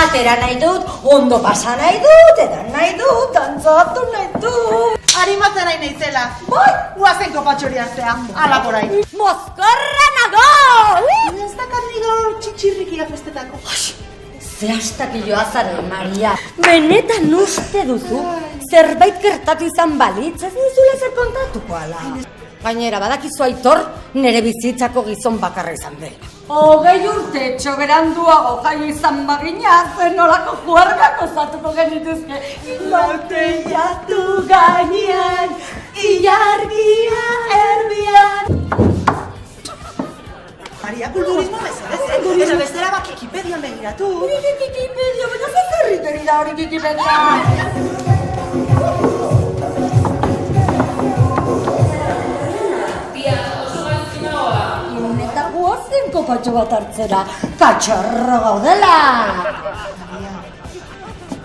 atera nahi dut, ondo pasa nahi dut, edan nahi dut, dantzatu nahi dut. Animatzen nahi naizela. Bai! Guazen kopatxori hartzea, ala porai. Mozkorra nago! Ez dakat ni gaur txitxirrikia festetako. Ze astakilloa zaren, Maria. Benetan uste duzu, zerbait gertatu izan balitz, ez nizula zer kontatuko ala. Gainera, badakizu Aitor, nere bizitzako gizon bakarra izan dela. 20 urtetxo beranduago jaio izan bagina, zen nolako juergak osatuko genituzke. Botellatu gainean, ilargia erdian. Maria, kulturismo mesedez, eta bestera bak Wikipedian begiratu. Wikipedia, baina zerriteri da hori Wikipedia. Eta guazen kopatxo bat hartzera, katxarro gaudela.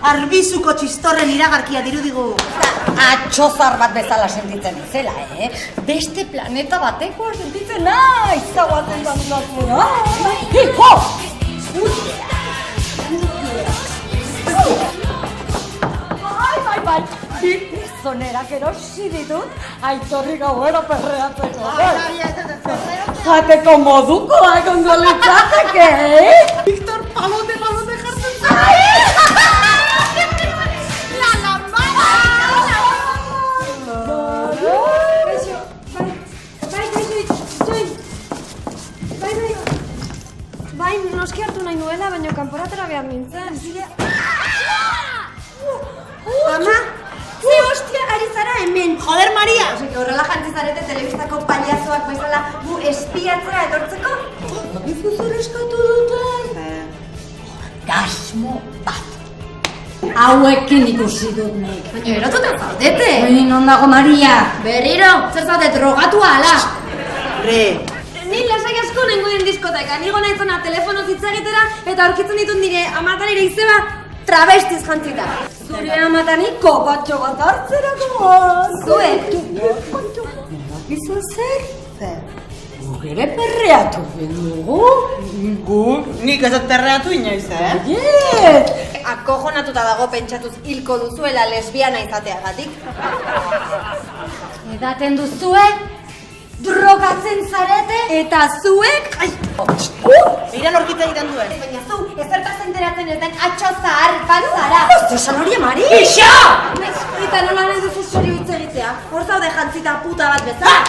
Arbizuko txistorren iragarkia dirudigu. Atxozar bat bezala sentitzen izela, Beste planeta batekoa sentitzen nahi, zaguatzen dantzatera. Hijo! Bai, bi prisonerak erosi ditut, Aitorri gauero perreatzeko. Jateko modukoa egongo litzateke, Victor, palote jartzen zuen. Bai, noski hartu nahi nuela, baina kanporatera behar nintzen. Ama, ze hostia ari zara hemen. Joder, Maria! Horrela jantzi zarete telebistako paliazoak bezala gu espiatzera etortzeko? Izu zer eskatu duten? Gasmo bat. Hauekin ikusi dut nik. Baina erotuta zaudete. Non dago Maria? Berriro, zer zaude drogatua ala. Re, Ni lasai asko nengoen diskoteka, nigo nahizena telefono zitzagitera eta aurkitzen ditut nire amatan ere izeba travestiz jantzita. Zure amatani kopatxo bat hartzerako. Zuek? Izu zer? Gugere perreatu dugu. gu, nik ez dut perreatu inoiz, Akojonatuta dago pentsatuz hilko duzuela lesbiana izateagatik. Edaten duzue, drogatzen zarete, eta zuek... Iran orkitza egiten duen. Baina zu, ezertaz enteratzen ez den atxo zahar bat zara. Zesan hori Mari! Ixa! Eta nola nahi duzu zori hitz egitea? Hor zaude jantzita puta bat bezala.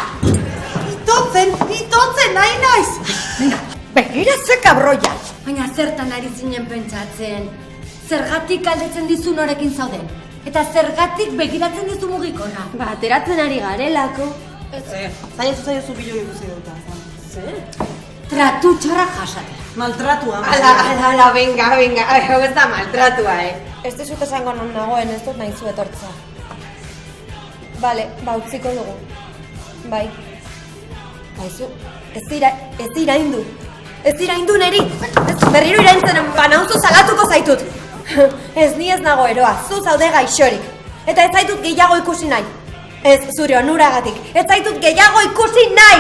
Itotzen, nahi naiz! Begira ze kabroia! Baina zertan ari zinen pentsatzen? Zergatik galdetzen dizu norekin zauden? Eta zergatik begiratzen dizu mugikorra? Ba, ateratzen ari garelako. Zaiozu bilo ikusi duta. Tratu txarra jasatea. Maltratua. Ala, venga, hau ez da maltratua, Ez dizut esango non nagoen, ez dut nahi zu etortza. Bale, ba, utziko dugu. Bai. Baizu, ez iraindu. Ez iraindu neri. Berriro iraintzen banauzu salatuko zaitut. Ez ni ez nago eroa, zu zaude gaixorik. Eta ez zaitut gehiago ikusi nahi. Ez zure onuragatik, ez zaitut gehiago ikusi nahi!